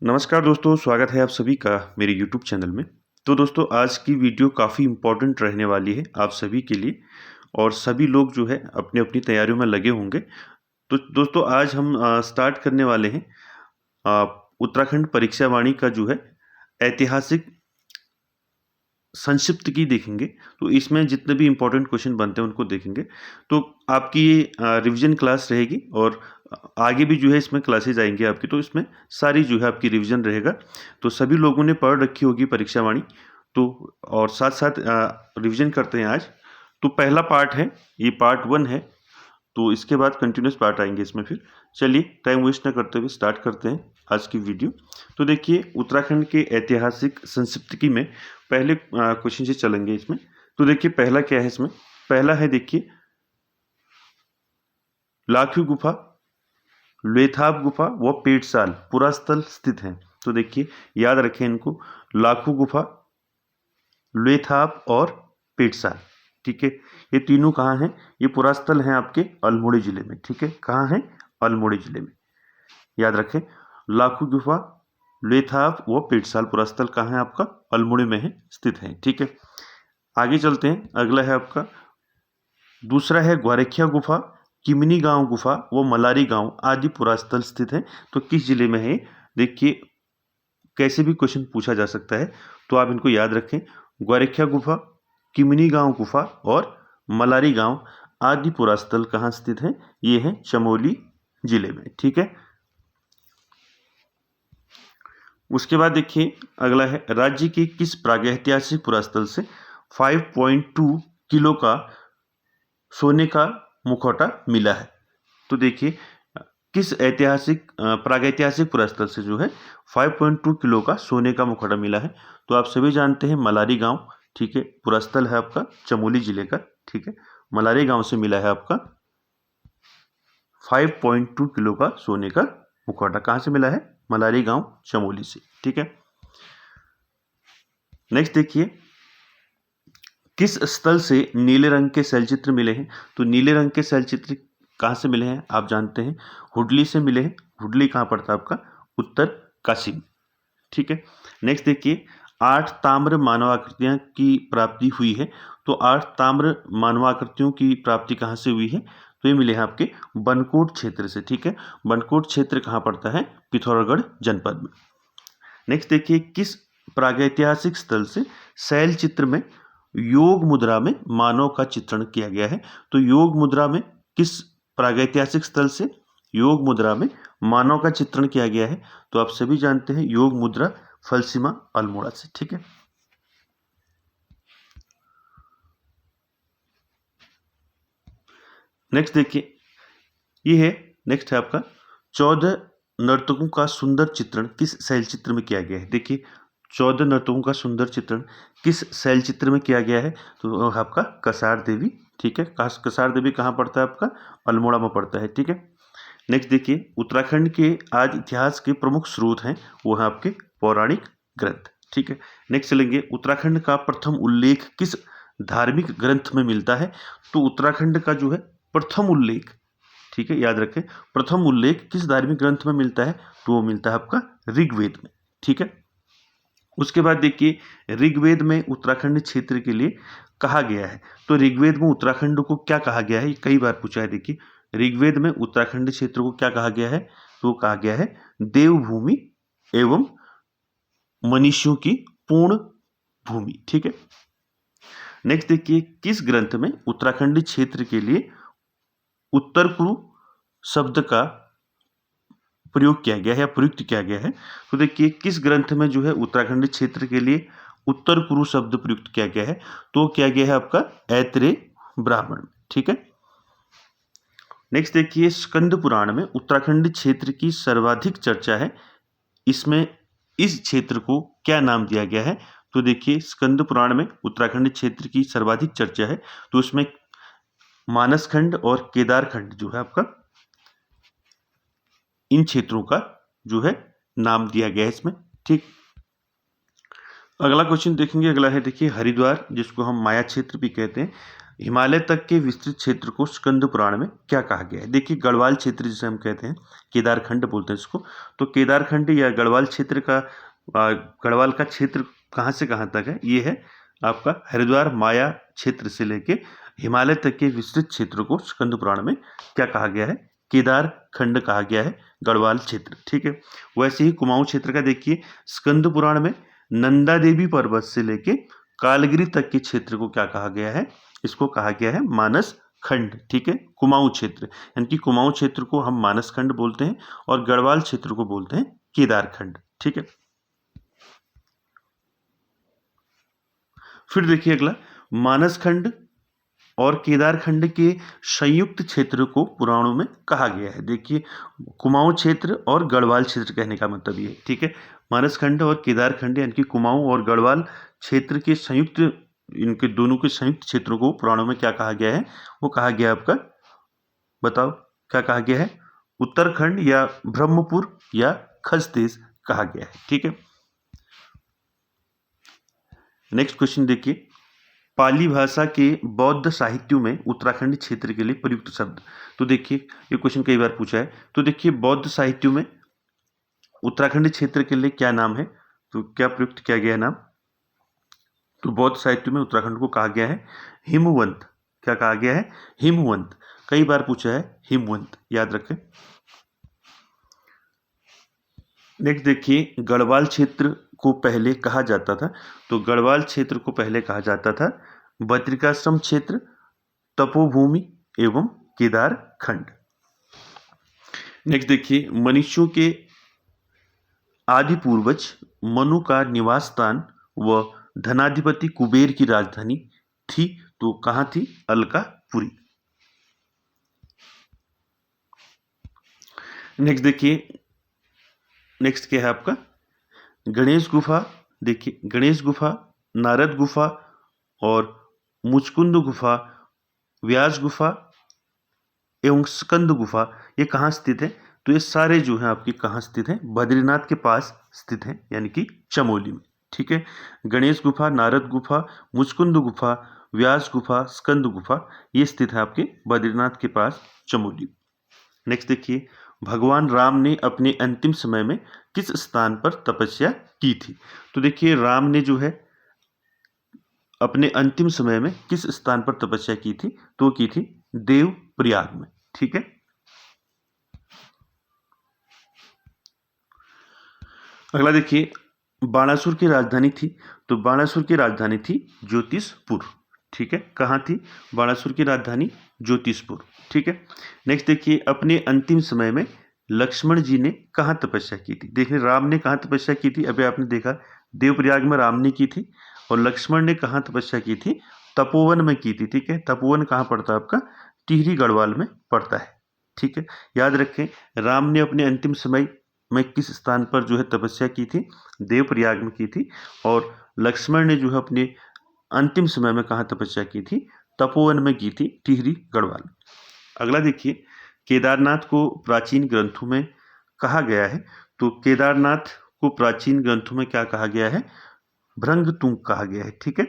नमस्कार दोस्तों, स्वागत है आप सभी का मेरे यूट्यूब चैनल में। तो दोस्तों, आज की वीडियो काफ़ी इम्पोर्टेंट रहने वाली है आप सभी के लिए और सभी लोग जो है अपनी अपनी तैयारियों में लगे होंगे। तो दोस्तों, आज हम स्टार्ट करने वाले हैं अ, उत्तराखंड परीक्षा वाणी का जो है ऐतिहासिक संक्षिप्त की देखेंगे। तो इसमें जितने भी इम्पोर्टेंट क्वेश्चन बनते हैं उनको देखेंगे। तो आपकी ये रिवीजन क्लास रहेगी और आगे भी जो है इसमें क्लासेज आएंगी आपकी, तो इसमें सारी जो है आपकी रिवीजन रहेगा। तो सभी लोगों ने पढ़ रखी होगी परीक्षा वाणी, तो और साथ साथ रिवीजन करते हैं आज। तो पहला पार्ट है, ये पार्ट 1 है। तो इसके बाद कंटिन्यूस पार्ट आएंगे इसमें फिर। चलिए टाइम वेस्ट ना करते हुए स्टार्ट करते हैं आज की वीडियो। तो देखिए, उत्तराखंड के ऐतिहासिक संक्षिप्त में पहले क्वेश्चन से चलेंगे इसमें। तो देखिए पहला क्या है इसमें। पहला है, देखिए, लाखी गुफा, लेथाप गुफा व पेटसाल पुरास्थल स्थित हैं। तो देखिए याद रखें इनको, लाखू गुफा, लेथाप और पेटसाल। ठीक है, ये तीनों कहाँ हैं? ये पुरास्थल हैं आपके अल्मोड़ी जिले में। ठीक है, कहाँ हैं? अल्मोड़ी जिले में। याद रखें, लाखू गुफा, लेथाप व पेटसाल पुरास्थल कहाँ है आपका? अल्मोड़ी में है, स्थित है। ठीक है, आगे चलते हैं। अगला है आपका, दूसरा है ग्वारेखिया गुफा, किमनी गांव गुफा व मलारी गांव आदि पुरास्थल स्थित है। तो किस जिले में है? देखिए, कैसे भी क्वेश्चन पूछा जा सकता है, तो आप इनको याद रखें। ग्वारेखिया गुफा, किमनी गांव गुफा और मलारी गांव आदि पुरास्थल कहाँ स्थित हैं? ये है चमोली जिले में। ठीक है, उसके बाद देखिए अगला है, राज्य के किस प्रागैतिहासिक पुरास्थल से 5.2 किलो का सोने का मुखौटा मिला है? तो देखिए, किस ऐतिहासिक प्रागैतिहासिक पुरास्थल से जो है 5.2 किलो का सोने का मुखौटा मिला है? तो आप सभी जानते हैं मलारी गांव। ठीक है, पुरास्थल है आपका चमोली जिले का। ठीक है, मलारी गांव से मिला है आपका 5.2 किलो का सोने का मुखौटा। कहां से मिला है? मलारी गांव, चमोली से। ठीक है, नेक्स्ट देखिए, किस स्थल से नीले रंग के शैलचित्र मिले हैं? तो नीले रंग के शैलचित्र कहाँ से मिले हैं? आप जानते हैं हुडली से मिले हैं। हुडली कहाँ पड़ता है आपका? उत्तर काशी में। ठीक है, नेक्स्ट देखिए, 8 ताम्र मानवाकृतियां की प्राप्ति हुई है। तो 8 ताम्र मानवाकृतियों की प्राप्ति कहाँ से हुई है? तो ये मिले हैं आपके बनकोट क्षेत्र से। ठीक है, बनकोट क्षेत्र कहाँ पड़ता है? पिथौरागढ़ जनपद में। नेक्स्ट देखिए, किस प्रागैतिहासिक स्थल से शैल चित्र में योग मुद्रा में मानव का चित्रण किया गया है? तो योग मुद्रा में किस प्रागैतिहासिक स्थल से योग मुद्रा में मानव का चित्रण किया गया है? तो आप सभी जानते हैं योग मुद्रा फलसीमा अल्मोड़ा से। ठीक है, नेक्स्ट देखिए, ये है, नेक्स्ट है आपका, 14 नर्तकों का सुंदर चित्रण किस शैल चित्र में किया गया है? देखिए, 14 नर्तकों का सुंदर चित्रण किस शैल चित्र में किया गया है? तो आपका कसार देवी। ठीक है, कसार देवी कहाँ पड़ता है आपका? अल्मोड़ा में पड़ता है। ठीक है, नेक्स्ट देखिए, उत्तराखंड के आज इतिहास के प्रमुख स्रोत हैं, वो है आपके पौराणिक ग्रंथ। ठीक है, नेक्स्ट चलेंगे, उत्तराखंड का प्रथम उल्लेख किस धार्मिक ग्रंथ में मिलता है? तो उत्तराखंड का जो है प्रथम उल्लेख, ठीक है, याद रखें, प्रथम उल्लेख किस धार्मिक ग्रंथ में मिलता है? तो वो मिलता है आपका ऋग्वेद में। ठीक है, उसके बाद देखिए, ऋग्वेद में उत्तराखंड क्षेत्र के लिए कहा गया है। तो ऋग्वेद में उत्तराखंड को क्या कहा गया है? ये कई बार पूछा है। देखिए, ऋग्वेद में उत्तराखंड क्षेत्र को क्या कहा गया है? तो कहा गया है देवभूमि एवं मनीषियों की पूर्ण भूमि। ठीक है, नेक्स्ट देखिए, किस ग्रंथ में उत्तराखंड क्षेत्र के लिए उत्तर कुरु शब्द का प्रयोग किया गया है या प्रयुक्त किया गया है? तो देखिए, किस ग्रंथ में जो है उत्तराखंड क्षेत्र के लिए उत्तर कुरु शब्द प्रयुक्त किया गया है? तो किया गया है आपका ऐतरेय ब्राह्मण। ठीक है, नेक्स्ट देखिए, स्कंद पुराण में उत्तराखंड क्षेत्र की सर्वाधिक चर्चा है, इसमें इस क्षेत्र को क्या नाम दिया गया है? तो देखिए, स्कंद पुराण में उत्तराखंड क्षेत्र की सर्वाधिक चर्चा है, तो उसमें मानसखंड और केदारखंड जो है आपका, इन क्षेत्रों का जो है नाम दिया गया है इसमें। ठीक, अगला क्वेश्चन देखेंगे। अगला है, देखिए, हरिद्वार, जिसको हम माया क्षेत्र भी कहते हैं, हिमालय तक के विस्तृत क्षेत्र को स्कंद पुराण में क्या कहा गया है? देखिए गढ़वाल क्षेत्र जिसे हम कहते हैं, केदारखंड बोलते हैं इसको, तो केदारखंड या गढ़वाल क्षेत्र का गढ़वाल का क्षेत्र कहाँ से कहाँ तक है? ये है आपका हरिद्वार माया क्षेत्र से लेके हिमालय तक के विस्तृत क्षेत्र को स्कंद पुराण में क्या कहा गया है? केदार खंड कहा गया है, गढ़वाल क्षेत्र। ठीक है, वैसे ही कुमाऊं क्षेत्र का देखिए स्कंद पुराण में नंदा देवी पर्वत से लेके कालगिरी तक के क्षेत्र को क्या कहा गया है? इसको कहा गया है मानस खंड। ठीक है, कुमाऊं क्षेत्र, यानी कि कुमाऊं क्षेत्र को हम मानस खंड बोलते हैं और गढ़वाल क्षेत्र को बोलते हैं केदार खंड। ठीक है, फिर देखिए अगला, मानस खंड और केदार खंड के संयुक्त क्षेत्र को पुराणों में कहा गया है। देखिए कुमाऊं क्षेत्र और गढ़वाल क्षेत्र कहने का मतलब ये है। ठीक है, मानस खंड और केदार खंड यानी कि कुमाऊं और गढ़वाल क्षेत्र के संयुक्त, इनके दोनों के संयुक्त क्षेत्रों को पुराणों में क्या कहा गया है? वो कहा गया आपका, बताओ क्या कहा गया है? उत्तरखंड या ब्रह्मपुर या खसदेश कहा गया है। ठीक है, नेक्स्ट क्वेश्चन देखिए, पाली भाषा के बौद्ध साहित्यों में उत्तराखंड क्षेत्र के लिए प्रयुक्त शब्द। तो देखिए ये क्वेश्चन कई बार पूछा है, तो देखिए बौद्ध साहित्यों में उत्तराखंड क्षेत्र के लिए क्या नाम है? तो क्या प्रयुक्त किया गया है नाम? तो बौद्ध साहित्य में उत्तराखंड को कहा गया है हिमवंत। क्या कहा गया है? हिमवंत। कई बार पूछा है हिमवंत, याद रखें। नेक्स्ट देखिए, गढ़वाल क्षेत्र को पहले कहा जाता था, तो गढ़वाल क्षेत्र को पहले कहा जाता था बद्रिकाश्रम क्षेत्र, तपोभूमि एवं केदार खंड। नेक्स्ट देखिए, मनुष्यों के आदि पूर्वज मनु का निवास स्थान व धनाधिपति कुबेर की राजधानी थी, तो कहाँ थी? अलकापुरी। नेक्स्ट देखिए, नेक्स्ट क्या है आपका? गणेश गुफा। देखिए गणेश गुफा, नारद गुफा और मुचकुंद गुफा, व्यास गुफा एवं स्कंद गुफा, ये कहाँ स्थित है? तो ये सारे जो है आपके कहाँ स्थित हैं? बद्रीनाथ के पास स्थित हैं, यानी कि चमोली में। ठीक है, गणेश गुफा, नारद गुफा, मुचकुंद गुफा, व्यास गुफा, स्कंद गुफा, ये स्थित है आपके बद्रीनाथ के पास चमोली। नेक्स्ट देखिए, भगवान राम ने अपने अंतिम समय में किस स्थान पर तपस्या की थी? तो देखिए राम ने जो है अपने अंतिम समय में किस स्थान पर तपस्या की थी? तो की थी देवप्रयाग में। ठीक है, अगला देखिए, बाणासुर की राजधानी थी, तो बाणासुर की राजधानी थी ज्योतिषपुर। ठीक है, कहाँ थी बाणासुर की राजधानी? ज्योतिषपुर। ठीक है, नेक्स्ट देखिए, अपने अंतिम समय में लक्ष्मण जी ने कहाँ तपस्या की थी? देखिए राम ने कहाँ तपस्या की थी? अभी आपने देखा देवप्रयाग में राम ने की थी, और लक्ष्मण ने कहाँ तपस्या की थी? तपोवन में की थी। ठीक है, तपोवन कहाँ पड़ता है आपका? टिहरी गढ़वाल में पड़ता है। ठीक है, याद रखें राम ने अपने अंतिम समय में किस स्थान पर जो है तपस्या की थी? देवप्रयाग में की थी, और लक्ष्मण ने जो है अपने अंतिम समय में कहाँ तपस्या की थी? तपोवन में की थी, टिहरी गढ़वाल। अगला देखिए, केदारनाथ को प्राचीन ग्रंथों में कहा गया है, तो केदारनाथ को प्राचीन ग्रंथों में क्या कहा गया है? भृंगतुंग कहा गया है। ठीक है,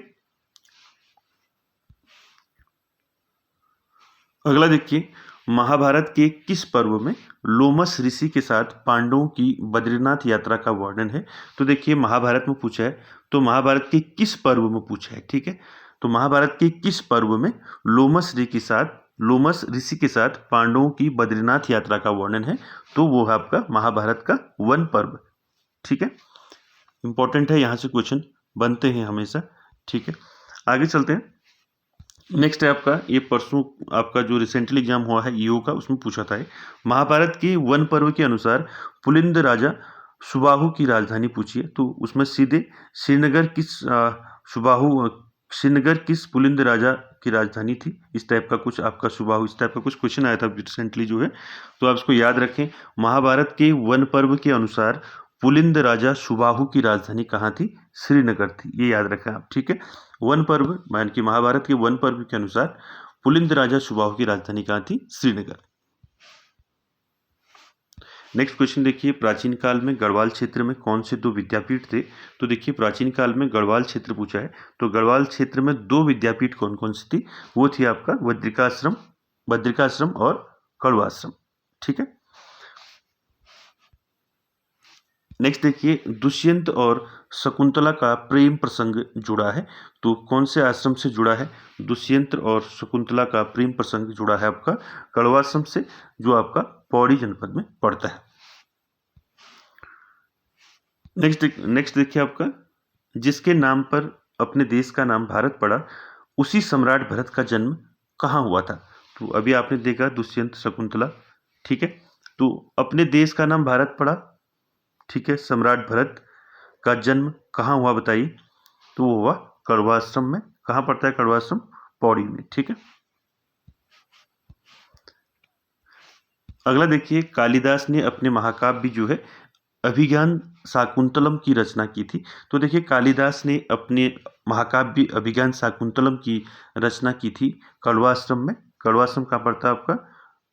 अगला देखिए, महाभारत के किस पर्व में लोमस ऋषि के साथ पांडवों की बद्रीनाथ यात्रा का वर्णन है? तो देखिए महाभारत में पूछा है, तो महाभारत के किस पर्व में पूछा है? ठीक है, तो महाभारत के किस पर्व में लोमस ऋषि के साथ पांडवों की बद्रीनाथ यात्रा का वर्णन है? तो वो है आपका महाभारत का वन पर्व। ठीक है, इंपॉर्टेंट है, यहाँ से क्वेश्चन बनते हैं हमेशा। ठीक है, आगे चलते हैं। नेक्स्ट है आपका, ये परसों आपका जो रिसेंटली एग्जाम हुआ है ईओ का, उसमें पूछा था। महाभारत के वन पर्व के अनुसार पुलिंद राजा सुबाहु की राजधानी पूछिए, तो उसमें सीधे श्रीनगर किस पुलिंद राजा की राजधानी थी? इस टाइप का कुछ आपका सुबाहु, इस टाइप का कुछ क्वेश्चन आया था रिसेंटली जो है, तो आप इसको याद रखें। महाभारत के वन पर्व के अनुसार पुलिंद राजा सुबाहु की राजधानी कहाँ थी? श्रीनगर थी, ये याद रखें आप। ठीक है, वन पर्व यानी कि महाभारत के वन पर्व के अनुसार पुलिंद राजा सुबाहु की राजधानी कहाँ थी? श्रीनगर। नेक्स्ट क्वेश्चन देखिए, प्राचीन काल में गढ़वाल क्षेत्र में कौन से दो विद्यापीठ थे? तो देखिए प्राचीन काल में गढ़वाल क्षेत्र पूछा है, तो गढ़वाल क्षेत्र में दो विद्यापीठ कौन कौन सी थी? वो थी आपका बद्रिकाश्रम और कड़वाश्रम। ठीक है। नेक्स्ट देखिए, दुष्यंत और शकुंतला का प्रेम प्रसंग जुड़ा है, तो कौन से आश्रम से जुड़ा है? दुष्यंत और शकुंतला का प्रेम प्रसंग जुड़ा है आपका कड़वाश्रम से, जो आपका पौड़ी जनपद में पड़ता है। नेक्स्ट देखिए आपका, जिसके नाम पर अपने देश का नाम भारत पड़ा, उसी सम्राट भरत का जन्म कहाँ हुआ था? तो अभी आपने देखा दुष्यंत शकुंतला, ठीक है, तो अपने देश का नाम भारत पड़ा, ठीक है, सम्राट भरत का जन्म कहाँ हुआ बताइए? तो वो हुआ कड़वाश्रम में। कहाँ पड़ता है कड़वाश्रम? पौड़ी में। ठीक है। अगला देखिए, कालिदास ने अपने महाकाव्य जो है अभिज्ञान शाकुंतलम की रचना की थी। तो देखिए कालिदास ने अपने महाकाव्य अभिज्ञान शाकुंतलम की रचना की थी कड़वाश्रम में। कड़वाश्रम कहाँ पड़ता है आपका?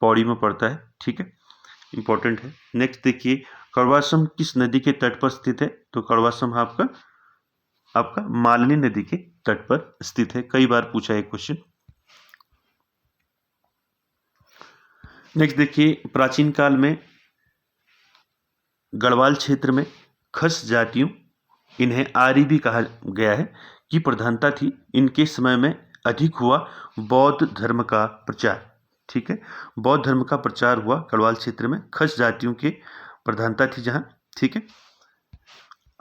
पौड़ी में पड़ता है। ठीक है, इंपॉर्टेंट है। नेक्स्ट देखिए, कड़वाश्रम किस नदी के तट पर स्थित है? तो कड़वाश्रम आपका मालिनी नदी के तट पर स्थित है। कई बार पूछा है क्वेश्चन। नेक्स्ट देखिए, प्राचीन काल में गढ़वाल क्षेत्र में खस जातियों, इन्हें आर्य भी कहा गया है, की प्रधानता थी। इनके समय में अधिक हुआ बौद्ध धर्म का प्रचार। ठीक है, बौद्ध धर्म का प्रचार हुआ गढ़वाल क्षेत्र में, खस जातियों की प्रधानता थी जहाँ। ठीक है,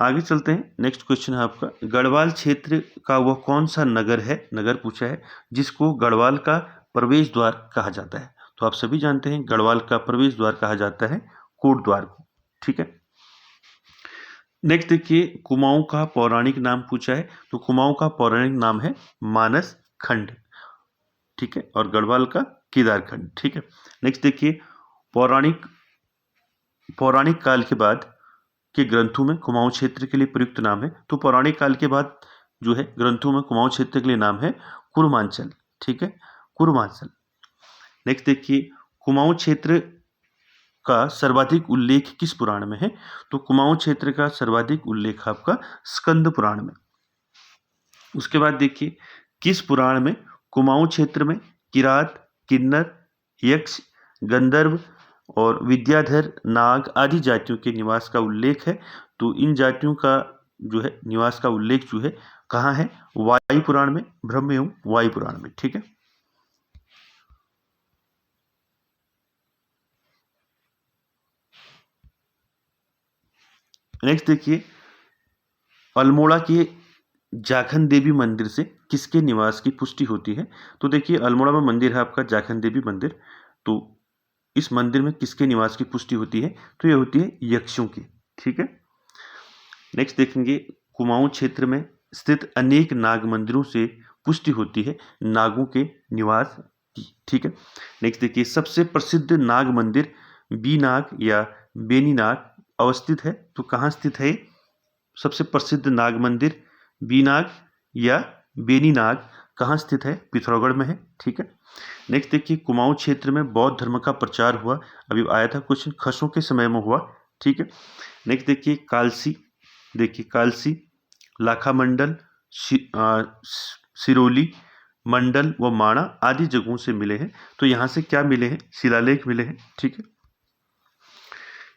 आगे चलते हैं। नेक्स्ट क्वेश्चन है आपका, गढ़वाल क्षेत्र का वह कौन सा नगर है, नगर पूछा है, जिसको गढ़वाल का प्रवेश द्वार कहा जाता है? तो आप सभी जानते हैं गढ़वाल का प्रवेश द्वार कहा जाता है कोटद्वार को। ठीक है। नेक्स्ट देखिए, कुमाऊं का पौराणिक नाम पूछा है, तो कुमाऊं का पौराणिक नाम है मानस खंड। ठीक है, और गढ़वाल का केदार खंड। ठीक है। नेक्स्ट देखिए, पौराणिक पौराणिक काल के बाद के ग्रंथों में कुमाऊं क्षेत्र के लिए प्रयुक्त नाम है, तो पौराणिक काल के बाद जो है ग्रंथों में कुमाऊं क्षेत्र के लिए नाम है कुरुमांचल। ठीक है, कुरुमांचल। नेक्स्ट देखिए, कुमाऊं क्षेत्र का सर्वाधिक उल्लेख किस पुराण में है? तो कुमाऊं क्षेत्र का सर्वाधिक उल्लेख आपका स्कंद पुराण में। उसके बाद देखिए, किस पुराण में कुमाऊं क्षेत्र में किरात, किन्नर, यक्ष, गंधर्व और विद्याधर, नाग आदि जातियों के निवास का उल्लेख है? तो इन जातियों का जो है निवास का उल्लेख जो है कहाँ है? वायु पुराण में, ब्रह्म एवं वायु पुराण में। ठीक है। नेक्स्ट देखिए, अल्मोड़ा के जाखन देवी मंदिर से किसके निवास की पुष्टि होती है? तो देखिए अल्मोड़ा में मंदिर है आपका जाखन देवी मंदिर, तो इस मंदिर में किसके निवास की पुष्टि होती है? तो ये होती है यक्षों की। ठीक है। नेक्स्ट देखेंगे, कुमाऊं क्षेत्र में स्थित अनेक नाग मंदिरों से पुष्टि होती है नागों के निवास की। ठीक है। नेक्स्ट देखिए, सबसे प्रसिद्ध नाग मंदिर बीनाग या बेनीनाग अवस्थित है, तो कहाँ स्थित है? सबसे प्रसिद्ध नाग मंदिर बीनाग या बेनीनाग कहाँ स्थित है? पिथौरागढ़ में है। ठीक है। नेक्स्ट देखिए, कुमाऊं क्षेत्र में बौद्ध धर्म का प्रचार हुआ, अभी आया था क्वेश्चन, खसों के समय में हुआ। ठीक है। नेक्स्ट देखिए, कालसी, लाखा मंडल, सिरोली मंडल व माणा आदि जगहों से मिले हैं, तो यहाँ से क्या मिले हैं? शिलालेख मिले हैं। ठीक है।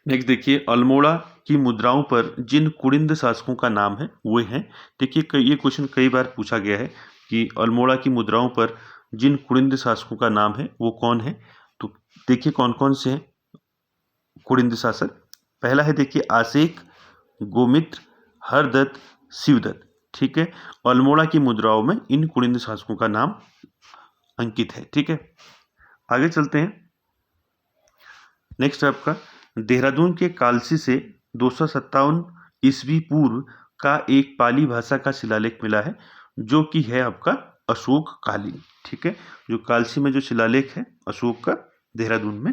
नेक्स्ट देखिए, अल्मोड़ा की मुद्राओं पर जिन कुड़िंद शासकों का नाम है वो हैं, देखिए ये क्वेश्चन कई बार पूछा गया है कि अल्मोड़ा की मुद्राओं पर जिन कुड़िंद शासकों का नाम है वो कौन है? तो देखिए कौन कौन से हैं कुड़िंद शासक। पहला है देखिए आसेक, गोमित्र, हरदत्त, शिवदत्त। ठीक है, अल्मोड़ा की मुद्राओं में इन कुड़िंद शासकों का नाम अंकित है। ठीक है, आगे चलते हैं। नेक्स्ट आपका, देहरादून के कालसी से 257 ईस्वी पूर्व का एक पाली भाषा का शिलालेख मिला है, जो कि है आपका अशोक कालीन। ठीक है, जो कालसी में जो शिलालेख है अशोक का देहरादून में,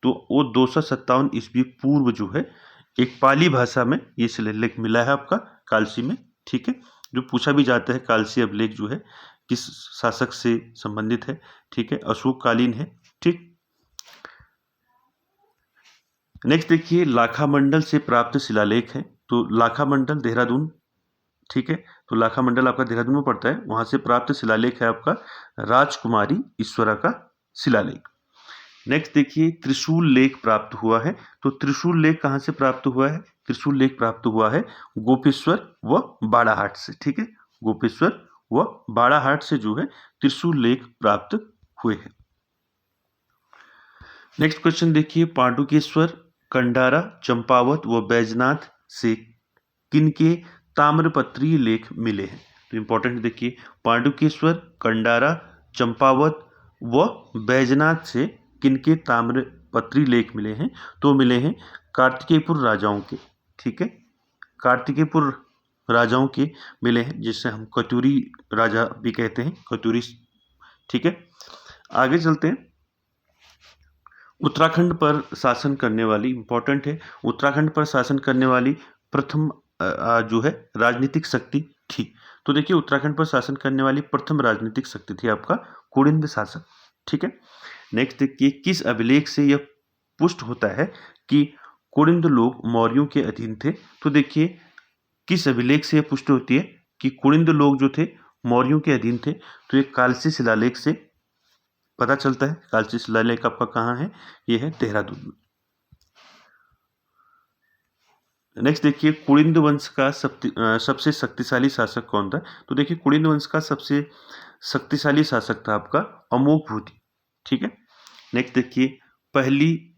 तो वो 257 ईस्वी पूर्व जो है एक पाली भाषा में ये शिलालेख मिला है आपका कालसी में। ठीक है, जो पूछा भी जाता है कालसी अभिलेख जो है किस शासक से संबंधित है? ठीक है, अशोक कालीन है। ठीक, नेक्स्ट देखिए लाखा मंडल से प्राप्त शिलालेख है, तो लाखा मंडल देहरादून, ठीक है, तो लाखा मंडल आपका देहरादून में पड़ता है, वहां से प्राप्त शिलालेख है आपका राजकुमारी ईश्वरा का शिलालेख। नेक्स्ट देखिए त्रिशूल लेख प्राप्त हुआ है, तो त्रिशूल लेख कहां से प्राप्त हुआ है? त्रिशूल लेख प्राप्त हुआ है गोपेश्वर व बाड़ाहाट से, ठीक है, गोपेश्वर व बाड़ाहाट से जो है त्रिशूल लेख प्राप्त हुए हैं। नेक्स्ट क्वेश्चन देखिए पांडुकेश्वर, कंडारा, चंपावत व बैजनाथ से किनके ताम्रपत्रीय लेख मिले हैं? तो इंपॉर्टेंट देखिए पांडुकेश्वर, कंडारा, चंपावत व बैजनाथ से किनके ताम्रपत्री लेख मिले हैं? तो मिले हैं कार्तिकेयपुर राजाओं के, ठीक है, कार्तिकेयपुर राजाओं के मिले हैं, जिससे हम कतूरी राजा भी कहते हैं, कतूरी, ठीक है। आगे चलते हैं। उत्तराखंड पर शासन करने वाली, इंपॉर्टेंट है, उत्तराखंड पर शासन करने वाली प्रथम जो है राजनीतिक शक्ति थी। तो देखिए उत्तराखंड पर शासन करने वाली प्रथम राजनीतिक शक्ति थी आपका कुड़िंद शासक, ठीक है। नेक्स्ट देखिए किस अभिलेख से यह पुष्ट होता है कि कुड़िंद लोग मौर्यों के अधीन थे? तो देखिए किस अभिलेख से यह पुष्ट होती है कि कुड़िंद लोग जो थे मौर्यों के अधीन थे? तो ये कालसी शिलालेख से पता चलता है। कालसी शिलालेख आपका कहाँ है? ये है देहरादून में। नेक्स्ट देखिए कुड़िंद वंश का सबसे शक्तिशाली शासक कौन था? तो देखिए कुड़िंद वंश का सबसे शक्तिशाली शासक था आपका अमोघभूति, ठीक है। नेक्स्ट देखिए पहली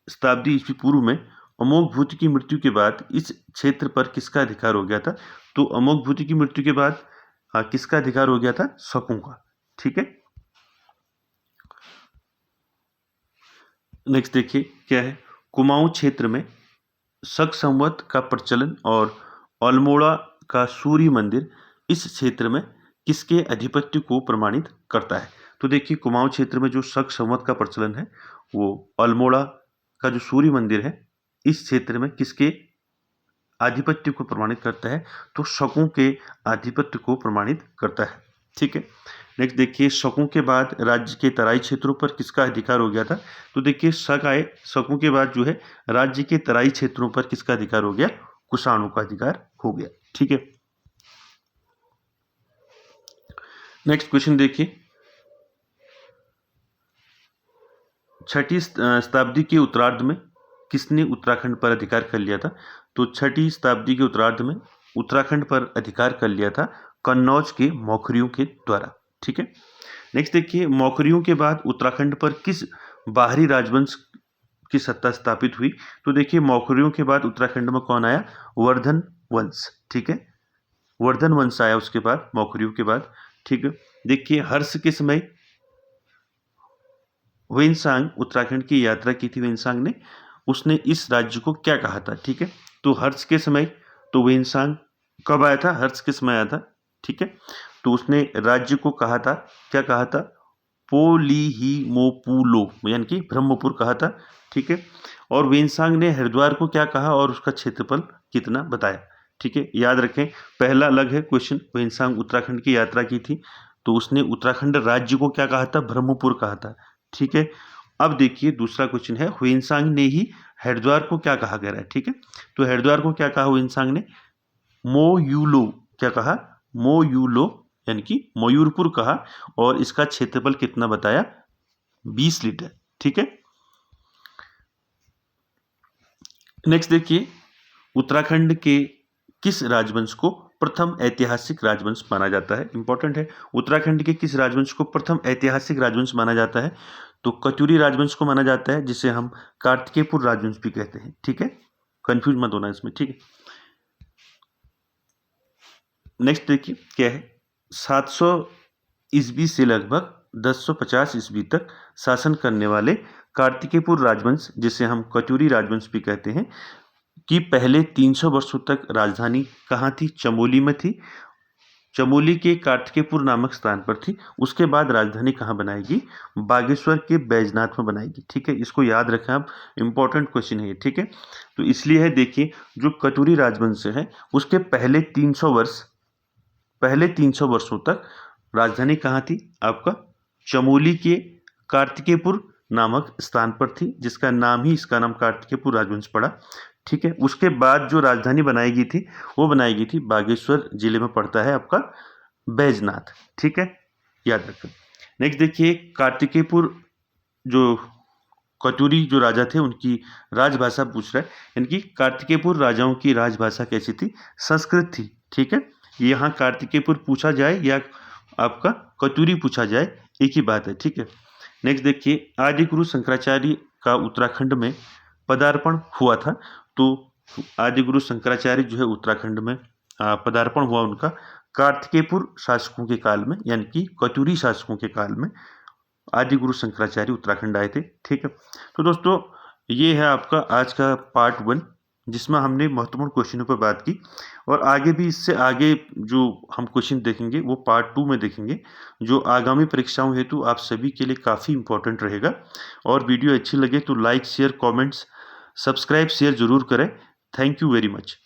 शताब्दी ईस्वी पूर्व में अमोघभूति की मृत्यु के बाद इस क्षेत्र पर किसका अधिकार हो गया था? तो अमोघभूति की मृत्यु के बाद किसका अधिकार हो गया था? शकों का, ठीक है। नेक्स्ट देखिए क्या है कुमाऊं क्षेत्र में शक संवत का प्रचलन और अल्मोड़ा का सूर्य मंदिर इस क्षेत्र में किसके अधिपत्य को प्रमाणित करता है? तो देखिए कुमाऊं क्षेत्र में जो शक संवत का प्रचलन है वो अल्मोड़ा का जो सूर्य मंदिर है इस क्षेत्र में किसके आधिपत्य को प्रमाणित करता है? तो शकों के आधिपत्य को प्रमाणित करता है, ठीक है। नेक्स्ट देखिए शकों के बाद राज्य के तराई क्षेत्रों पर किसका अधिकार हो गया था? तो देखिए शक आए, शकों के बाद जो है राज्य के तराई क्षेत्रों पर किसका अधिकार हो गया? कुषाणों का अधिकार हो गया, ठीक है। नेक्स्ट क्वेश्चन देखिए छठी शताब्दी के उत्तरार्ध में किसने उत्तराखंड पर अधिकार कर लिया था? तो छठी शताब्दी के उत्तरार्ध में उत्तराखंड पर अधिकार कर लिया था कन्नौज के मौखरियों के द्वारा, ठीक है। नेक्स्ट देखिए मौखरियों के बाद उत्तराखंड पर किस बाहरी राजवंश की सत्ता स्थापित हुई? तो देखिए मौखरियों के बाद उत्तराखंड में कौन आया? वर्धन वंश, ठीक है, वर्धन वंश आया उसके बाद मौखरियों के बाद, ठीक है। देखिए हर्ष के समय वेनसांग उत्तराखंड की यात्रा की थी वेनसांग ने, उसने इस राज्य को क्या कहा था? ठीक है, तो हर्ष के समय, तो वेनसांग कब आया था? हर्ष के समय आया था, ठीक है। तो उसने राज्य को कहा था, क्या कहा था? पोलीहीमोपुलो यानी कि ब्रह्मपुर कहा था, ठीक है। और वेनसांग ने हरिद्वार को क्या कहा और उसका क्षेत्रफल कितना बताया? ठीक है, याद रखें पहला अलग है क्वेश्चन, वेनसांग उत्तराखंड की यात्रा की थी तो उसने उत्तराखंड राज्य को क्या कहा था? ब्रह्मपुर कहा था, ठीक है। अब देखिए दूसरा क्वेश्चन है हुइनसांग ने ही हरिद्वार को क्या कहा गया है? ठीक है, तो हरिद्वार को क्या कहा हुइनसांग ने? मोयूलो, क्या कहा? मोयूलो यानी कि मयूरपुर कहा और इसका क्षेत्रफल कितना बताया? 20 लीटर, ठीक है। नेक्स्ट देखिए उत्तराखंड के किस राजवंश को प्रथम ऐतिहासिक राजवंश माना जाता है? इंपॉर्टेंट है, उत्तराखंड के किस राजवंश को प्रथम ऐतिहासिक राजवंश माना जाता है? तो कतूरी राजवंश को माना जाता है, जिसे हम कार्तिकेयपुर राजवंश भी कहते हैं, ठीक है, कंफ्यूज मत होना इसमें, ठीक है। नेक्स्ट देखिए क्या है 700 ईस्वी से लगभग 1050 ईस्वी तक शासन करने वाले कार्तिकेयपुर राजवंश, जिसे हम कतूरी राजवंश भी कहते हैं, कि पहले 300 वर्षों तक राजधानी कहाँ थी? चमोली में थी, चमोली के कार्तिकेयपुर नामक स्थान पर थी। उसके बाद राजधानी कहाँ बनाएगी? बागेश्वर के बैजनाथ में बनाएगी, ठीक है, इसको याद रखें आप, इंपॉर्टेंट क्वेश्चन है ये, ठीक है। तो इसलिए है देखिए जो कतूरी राजवंश है उसके पहले 300 वर्षों तक राजधानी कहाँ थी? आपका चमोली के कार्तिकेयपुर नामक स्थान पर थी, जिसका नाम ही इसका नाम कार्तिकेयपुर राजवंश पड़ा। ठीक है, उसके बाद जो राजधानी बनाई गई थी वो बनाई गई थी बागेश्वर जिले में पड़ता है आपका बैजनाथ। ठीक है, याद रखें। नेक्स्ट देखिए, कार्तिकेयपुर जो कटूरी जो राजा थे उनकी राजभाषा पूछ रहा है, यानी कि कार्तिकेयपुर राजाओं की राजभाषा कैसी थी? संस्कृत थी। ठीक है, यहाँ कार्तिकेयपुर पूछा जाए या आपका कटूरी पूछा जाए, एक ही बात है। ठीक है, नेक्स्ट देखिए, आदि गुरु शंकराचार्य का उत्तराखंड में पदार्पण हुआ था। तो आदि गुरु शंकराचार्य जो है उत्तराखंड में पदार्पण हुआ उनका कार्तिकेयपुर शासकों के काल में, यानी कि कटूरी शासकों के काल में आदि गुरु शंकराचार्य उत्तराखंड आए थे। ठीक है, तो दोस्तों ये है आपका आज का पार्ट 1, जिसमें हमने महत्वपूर्ण क्वेश्चनों पर बात की, और आगे भी इससे आगे जो हम क्वेश्चन देखेंगे वो पार्ट 2 में देखेंगे, जो आगामी परीक्षाओं हेतु आप सभी के लिए काफ़ी इंपॉर्टेंट रहेगा। और वीडियो अच्छी लगे तो like, share, comments, subscribe, share जरूर करें। Thank you very much.